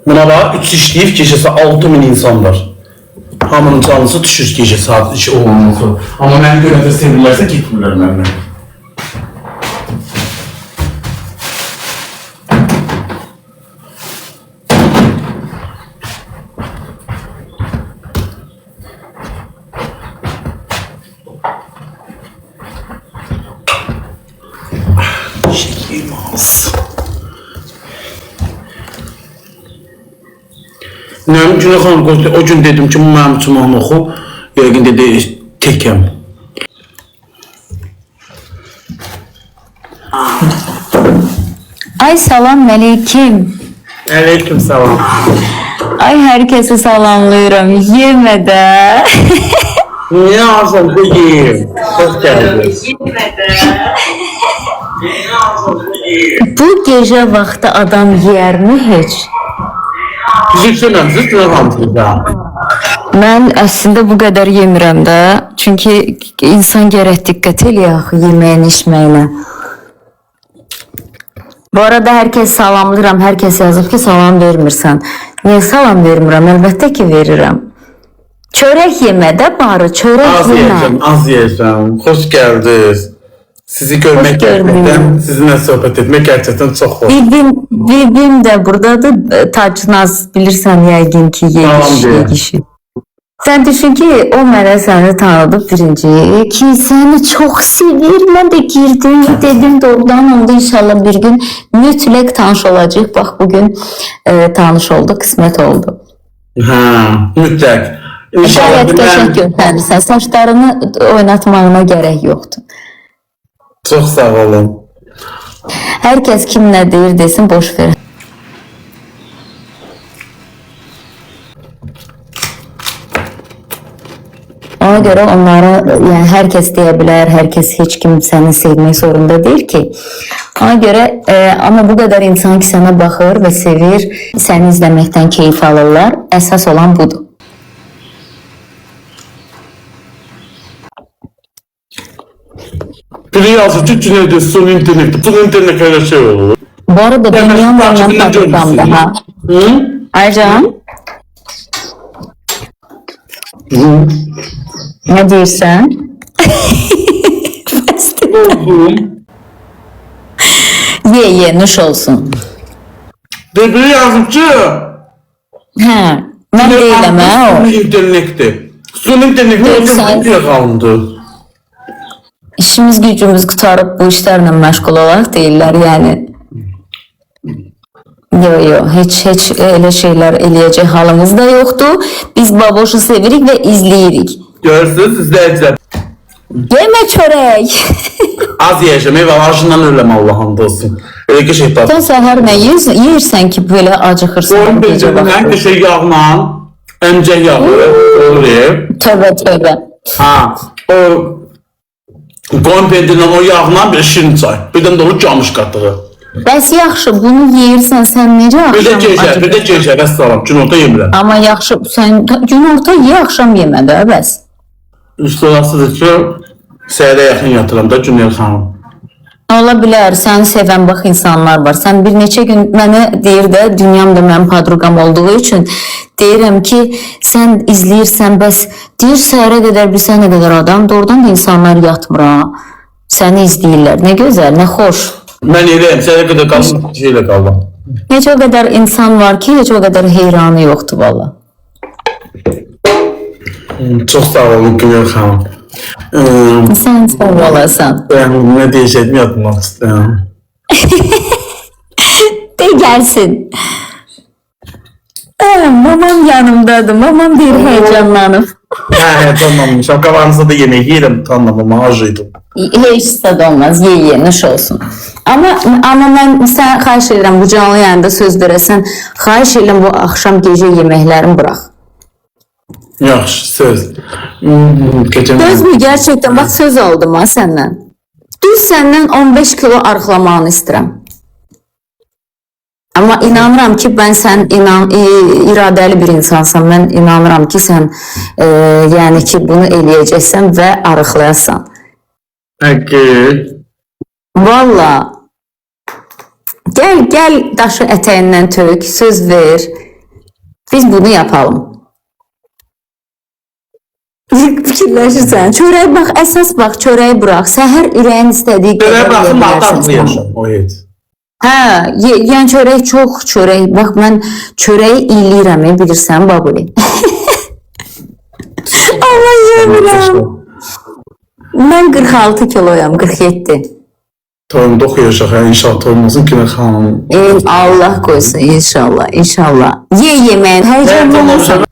Buna bax, 3 işləyib gecəsi 6000 insan var. Hamının canlısı düşür gecə saat 2 olundan sonra. Amma məni görəndə sevirlərsə getmirlər məndən. Nəm Günə xanım, o gün dedim ki, mənim üçün oxu, yəqin dedi, təkəm. Ay salam aleyküm. Aleyküm salam. Ay herkese salamlıyorum. Yeme de. Niye ağzım bu yiyeyim? Hoş geldin. Bu gece vakti adam yer mi hiç? Üzülsünəm, siz Günə xanım. Ben aslında bu kadar yemirəm de. Çünkü insan gerek dikkat eləyək yemeğin içməyinə. Bu arada herkes salamlıram. Herkes yazıb ki salam vermirsən. Niye salam vermirəm? Əlbəttə ki verirəm. Çörək yemədə barı, çörək Az yemə. yiyəcəm, az yiyəcəm. Hoş geldiniz. Sizi görmek Hoş geldin. gerçekten, sizinle sohbet etmek gerçekten çok hoş. Bibim de buradadır. Taçnaz bilirsən yəqin ki Tamam, deyim. kişi. Sen düşün ki o mənə səni tanıdı birinci ki seni çok sevir. Mən də girdim dedim doğrudan oldu inşallah bir gün mütləq tanış olacaq. Bax bugün tanış oldu, kısmet oldu. Ha, mütləq. İnşallah Gayet qəşəng göstərirsən. Saçlarını oynatmağına gerek yoktu. Çok sağ olun. Herkes kim ne deyir desin boş ver. Ona göre onlara yani herkes diyebilir, herkes hiç kim seni sevmek zorunda değil ki. Ona göre ama bu kadar insan ki sana bakır ve sevir, seni izlemekten keyif alırlar. Esas olan budur. Biri yazır ki Cüneyt'e son internette. Son internet öyle şey olur. Bu arada dünyanın takipten fabrikamda görmüşsün. ha. Hı? Aycan, Hı. ne diyorsun? Ye nuş olsun. Biri yazır ki He, ben değilim ha o. Son internette. Son internette Yok, sen- olsun diye kaldı. İşimiz gücümüz kurtarıp bu işlerle meşgul olarak değiller yani. Yo hiç öyle şeyler eləyəcək halımız da yoktu. Biz baboşu sevirik ve izleyirik. Görürsünüz izleyiciler. Yeme çörek. Az yiyeceğim ev ağacından ölüm Allah'ım olsun. Öyle ki şey tatlı. Sen səhər ne yiyirsən ki böyle acıkırsan Onun gece bildiğinden vakti? bir şey yağla, emcek yağı olur. Tövbe. Ha, o qoyun pendirindən o yağla bir şirin çay. Bir də dolu camış qatığı. Bəs yaxşı bunu yeyirsən sən necə Bir də axşam gecə, vəssalam, günorta yemirəm. Amma yaxşı sən günorta ye axşam yemədə bəs. İşte orasıdır ki, səhərə yaxın yatıram da Cüneyt xanım. Ola bilər, səni sevən bax insanlar var. Sən bir neçə gün mənə deyir də, dünyam da mənim padruqam olduğu üçün deyirəm ki, sən izləyirsən, bəs deyir səhərə qədər bilsən nə qədər adam, doğrudan da insanlar yatmır ha. Səni izləyirlər. Nə gözəl, nə xoş. Mən eləyəm, səhərə qədər qalsın, şeylə qaldım. Heç o qədər insan var ki, heç o qədər heyranı yoxdur valla. Çox sağ olun Cüneyt xanım. Sən sağ olasan. Ben nə deyəcəyimi yadmaq istəyirəm. De gəlsin. Mamam yanımdadır. Mamam deyir heyecanlanıb. Hə, tamammışam. Qavanızda da yemək yeyirəm, tamam, acıydım. Heç sad olmaz. Ye, nuş olsun. Amma mən sən xahiş edirəm bu canlı yayında söz verəsən. Xahiş edirəm bu axşam gecə yeməklərini bırax. Yaxşı, söz. Keçən Söz mü? Gerçekten bak söz aldım ha səndən. Düz səndən 15 kilo arıqlamağını istəyirəm. Amma inanıram ki sən iradəli bir insansan. Mən inanıram ki sən yəni ki bunu eləyəcəksən və arıqlayasan. Peki. Valla. Gel daşı ətəyindən tök, söz ver. Biz bunu yapalım. Fikirləşirsən. Çörək bax, əsas bax, çörəyi burax. Səhər ürəyin istədiyi Böyle qədər bırakın yeyə maltan bilərsən. yaşam. O et. Hə, yəni çörək çox çörək. Bax mən çörəyi illiyirəm, bilirsən babuli. Allah yemirəm. Mən 46 kiloyam, 47. Toyumda oxuyacaq, yəni inşallah toyumuzun kimi xanım. Allah qoysun inşallah, inşallah. Ye yeməyin, həyəcanlanırsan.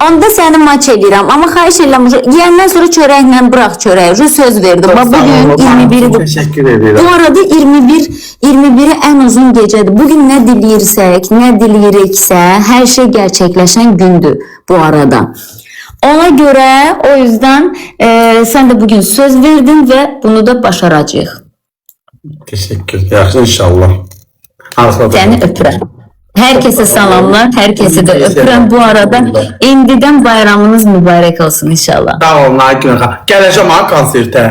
Onda səni maç edirəm, amma xahiş edirəm, yeyəndən sonra çörəklə burax çörəyi. Söz verdim. Bax bugün 21-dir. Teşekkür ederim. Bu arada 21'i en uzun gecedir. Bugün ne dilirsek, ne dilirikse her şey gerçekleşen gündü bu arada. Ona göre o yüzden sen de bugün söz verdin ve bunu da başaracağız. Teşekkür. Yaxşı inşallah. Seni öpürəm. Herkese salamlar, herkese de öpürəm. Bu arada indiden bayramınız mübarek olsun inşallah. Sağ olun Hakim xanım. Gələcəm ha konsertə.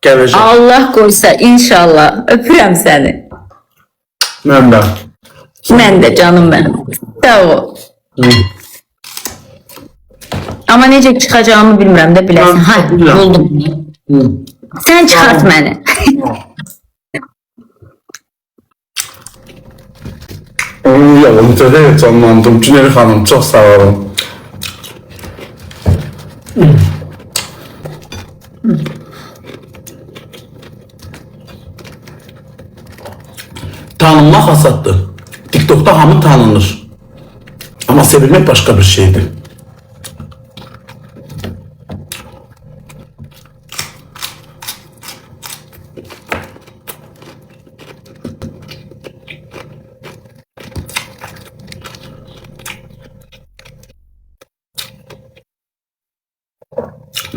Gələcəm. Allah koysa inşallah. Öpürəm seni. Mən də. Ben de canım benim. Sağ ol. Ama necə çıxacağımı bilmirəm də biləsən. Ha, bilirəm. buldum. Sen çıxart məni. Onun yolunu da heyecanlandım. Cüneyt xanım çok sağ olun. Tanınmaq asaddır. TikTok'ta hamı tanınır. Ama sevilmek başka bir şeydir.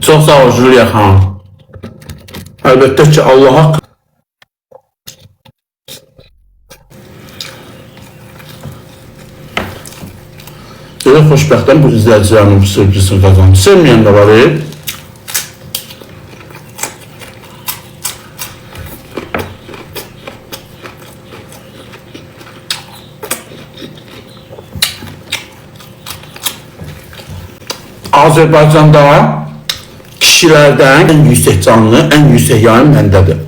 Çok sağ ol Julia xanım. Əlbəttə ki Allah'a Elə xoşbəxtəm bu izləyicilərimin sevgisini qazandı. Sevməyən də var. Azərbaycanda kişilərdən ən yüksək canlı, ən yüksək yayın məndədir.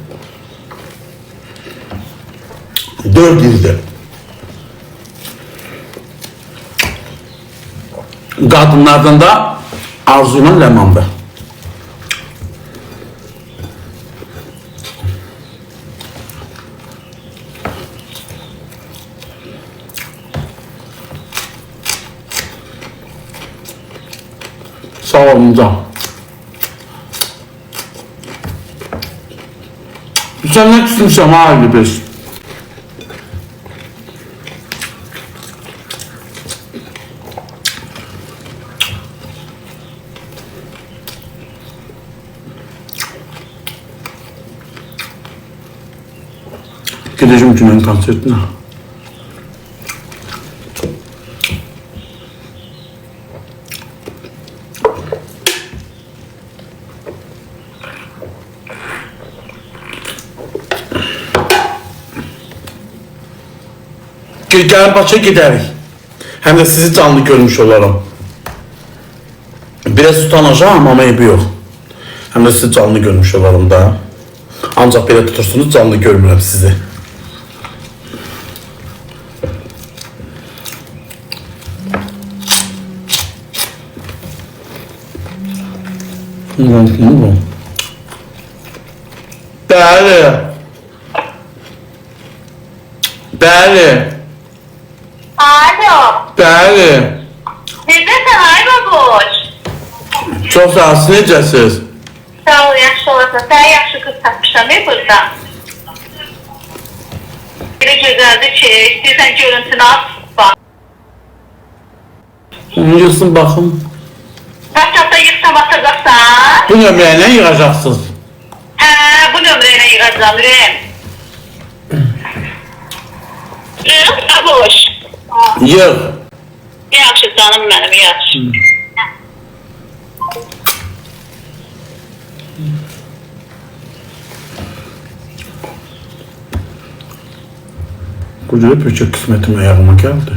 4 ildir. Qadınlardan da Arzu ilə Ləmandır. Sağ olun can. Sən nə küsmüşəm ha Libes? Gideceğim Cüneyt'in konsertine. Gəlin Bakıya gidərik. Həm də sizi canlı görmüş olaram. Biraz utanacağım ama eybi yox. Həm də sizi canlı görmüş olaram da. Ancaq belə tutursunuz canlı görmürəm sizi. Bəli. Bəli. Alo. Bəli. Necəsən ay baboş? Çox sağ olun, necəsiz? Sağ ol, yaxşı olasın. Sən yaxşı qız tapmışam burada. Belə gözəldir ki, istəyirsən görüntünü at, bax. Yığsın baxım. WhatsAppda yığsam atacaqsan. Bu nömrəyə nə yığacaqsınız? Hə, bu nömrə ilə yığacam, Rem. Baboş. Yığ. Yaxşı canım mənim, yaxşı. Koca pöçek kısmetim ayağıma geldi.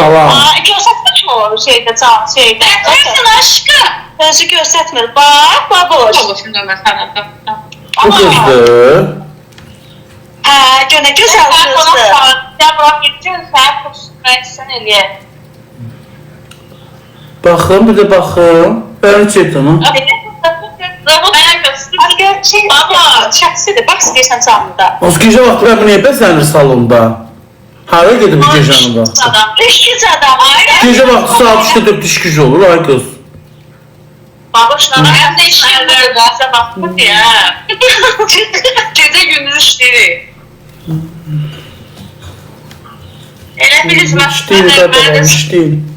salam. Göstərmək mi olur şeydə, şeydə? Görsən aşkım. Özü göstərmir. Bax, baboş. Babuşun nömrəsini. Bu qızdır. Gönə gözəl qızdır. Ya bırak gideceğiz. Sen kursuna eləyək. Baxın, bir də baxın. Bəli çetin. Baba, şəxsidir. Bax, istəyirsən canlıda. Az gecə vaxtı mən bu niyə bəzənir salonda? Hara gedib bu gecənin vaxtı? İşkiz adam. Gecə vaxtı saat 3-də 4 iş gücü olur, ay qız. Babuşla hem de iş yerlerinde size baktık ya. Gece gündüz işleri. Elə biliz İşteyim, zaten işteyim.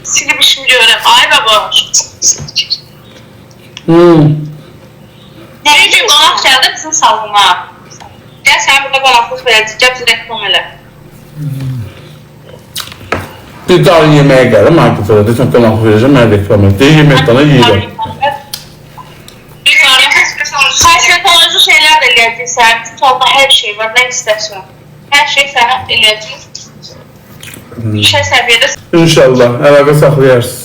silip işimi görürüm. Ay baba. Ne için konak geldi bizim salona. Gel sen burada konaklık vereceğim. Bizi reklam elə. Bir daha yeməyə gəlim, Akifədə desən qonaq verəcəm, mən reklam edəcəm. Yeməkdən yeyirəm. Teknoloji şeyler de eləyəcəksən. Çünki orada her şey var. Ne istersen. Her şey sana eləyəcək. İşe səviyyədə. İnşallah, əlaqə saxlayarsınız.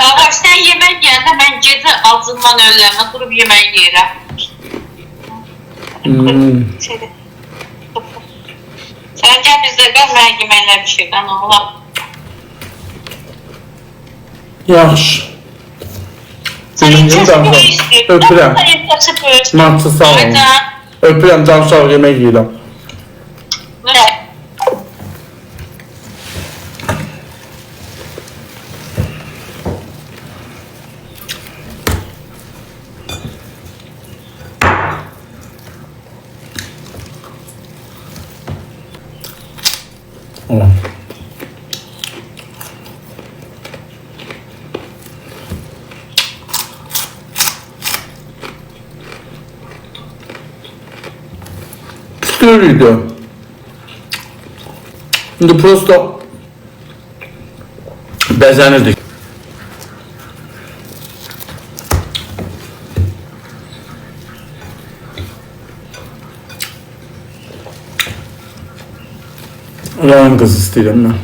Baba sen yemek yiyəndə mən gecə acından ölləmə durub yemək yeyirəm. Şeydə. Sen gel bizdə qal, mən yeməklə bir şeydən oğlan. Yaxşı. Birinci danışalım. Öpürəm. Martı sağ olun. Öpürəm, danışalım, yemək yeyirəm. Ne? Öyleydi. Şimdi prosto bəzənirdik. Rayan qız istəyirəm mən.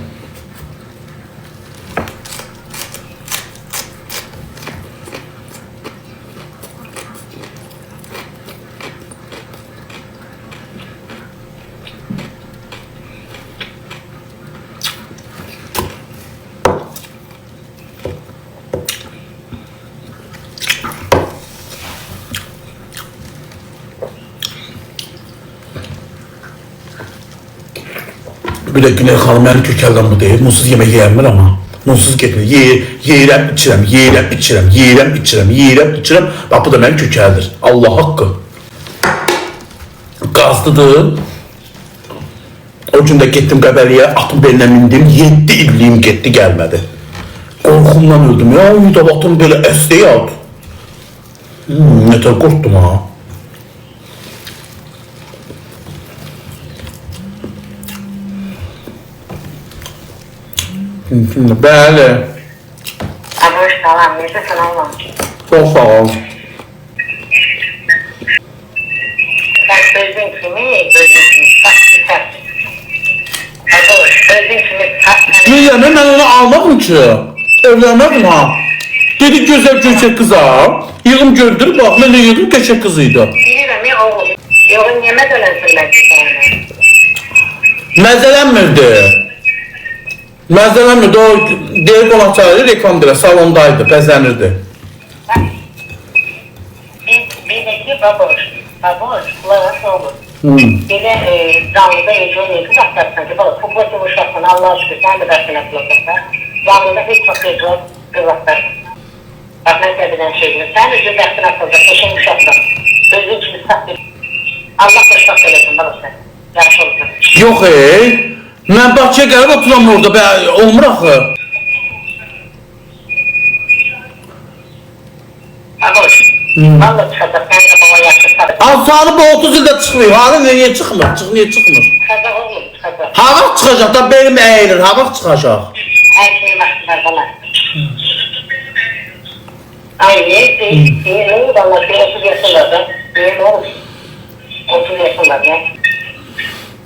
Bir de Güney xanım mənim kökəldən bu deyil. Munsuz yemək yeyəmir amma. Munsuz getmir. Yeyirəm, içirəm, yeyirəm, içirəm, yeyirəm, içirəm, yeyirəm, içirəm. Bax bu da mənim kökəldir. Allah haqqı. Qazdıdır. O gün də getdim Qəbəliyə, atın belinə mindim. 7 illiyim getdi, gəlmədi. Qorxumdan öldüm ya. Uyda atım belə əsdi at. Nətər qorxdum ha. Bəli. Aboş salam, necəsən Allah? Çox sağ ol. Sən özün kimi, bax bitər. Aboş, özün kimi tatlını... Niyə? Mən onu almadım ki. Evlənmədim ha. Dedi gözəl göçək qız al. Yığım gördür, bax mən də yığım göçək qız idi. Bilirəm ya oğlum, yoğun yemə dönənsınlər ki sana. Məzələnmirdi. Məzələnmirdi, o deyir qonaq çağırır, reklam deyir, salondaydı, bəzənirdi. Bir də ki, baboş, qulaq olur. Belə canlıda ecəyə qız axtarsan ki, bala, kubla ki uşaqsan, Allah şükür, sən də dərsənə qulaqsan. Canlıda heç vaxt ecəyə qız axtarsan. Bax, mən səbədən şeydir, sən özün dərsənə qulaqsan, peşin uşaqsan, özün kimi satdır. Allah xoşbaxt eləsin, bala sən, yaxşı olsun. Yox mən Bakıya gəlib oturam orada, olmur axı. Aboş, valla çıxacaq, sən də baba yaxşı sarı. Alsanı bu 30 ildə çıxmıyor, hali niyə çıxmır, niyə çıxmır? Çıxacaq oğlum, çıxacaq. Hava çıxacaq da benim əyilir, hava çıxacaq. Hər şeyin vaxtında bana. Ay, ne oldu Allah, bir 30 yaşındadır. Ne oldu? 30 yaşındadır ya.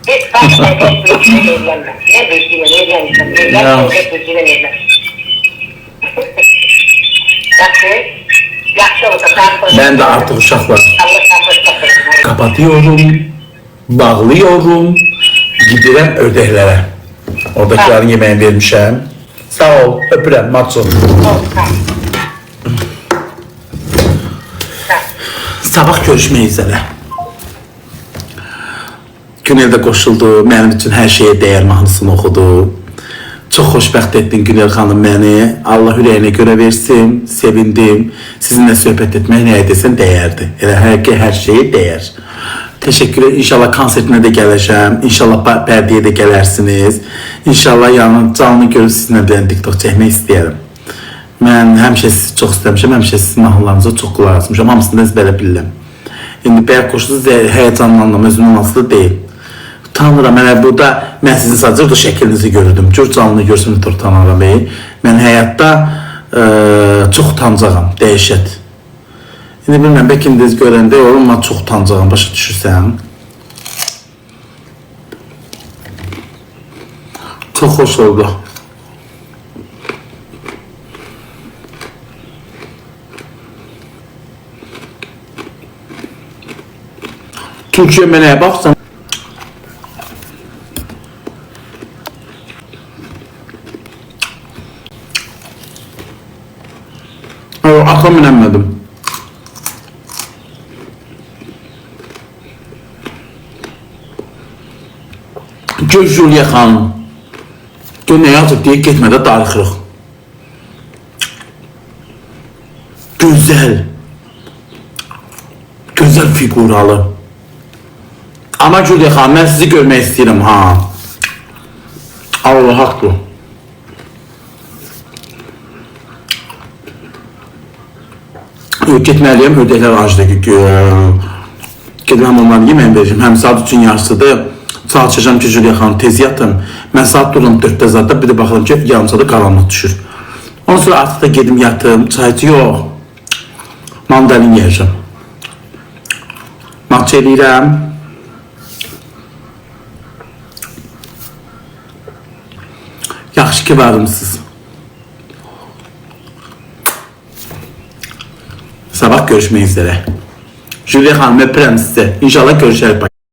Heç vaxt əcət bilgisini eləyənməm. Nə bilgisini eləyənmişəm. Eləyən əcət bilgisini eləyənməm. Yaxşı olsa sen... Ben de artık uşaklar Allah sen kapatıyorum, bağlıyorum, gidirəm ördəklere. Oradakilerin yemeğini vermişəm. Sağ ol, öpürəm, maço. Sabah görüşmək üzere. Günel de qoşuldu, mənim üçün hər şeyə dəyər mahnısını oxudu. Çok xoşbəxt etdin Günel xanım beni. Allah ürəyinə görə versin, sevindim. Sizinle söhbət etmək nə edesən dəyərdi. Elə hər şeyə dəyər. Teşekkür ederim. İnşallah konsertine de gələcəm. İnşallah pərdəyə də gələrsiniz. İnşallah yanı canlı görüp sizinlə bir TikTok çəkmək istəyərəm. Mən həmişə sizi çox istəmişəm, həmişə sizin mahnılarınıza çox qulaq asmışam. Hamısını da ezbərə bilirəm. İndi bəyək qoşuluz həyəcanlanmam, özümün asılı deyil. Utanıram, burada mən sizin sadəcə o şəklinizi görürdüm. Gör canlı görsün utanıram. Mən həyatda çox utancağam, dəhşət. İndi bilməm, bəlkə indiniz görəndə oğlum, mən çox utancağam, başa düşürsən. Çox xoş oldu. Türkiye mənəyə baxsan, aklım inanmadım. Gör Julia xanım. Gör nə yazıb deyə getmədə darıxırıq. Gözəl. Gözəl figuralı. Ama Julia xanım, mən sizi görmək istəyirəm ha. Allah haqlı. Getməliyəm, ödəklər acıda gedirəm onları yeməyin verəcəm. Həm saat 3-ün yarısıdır. Çalışacağım ki Julia xanım tez yatın. Mən saat durum 4-də zaten bir de baxıram ki yarım saat qaranlıq düşür. Ondan sonra artıq da gedim yatım. Çaycı yox. Mandalin yiyəcəm. Maç eləyirəm. Yaxşı ki varımsınız. Sabah görüşmək üzere. Julia xanım öpürəm sizə. İnşallah görüşərik.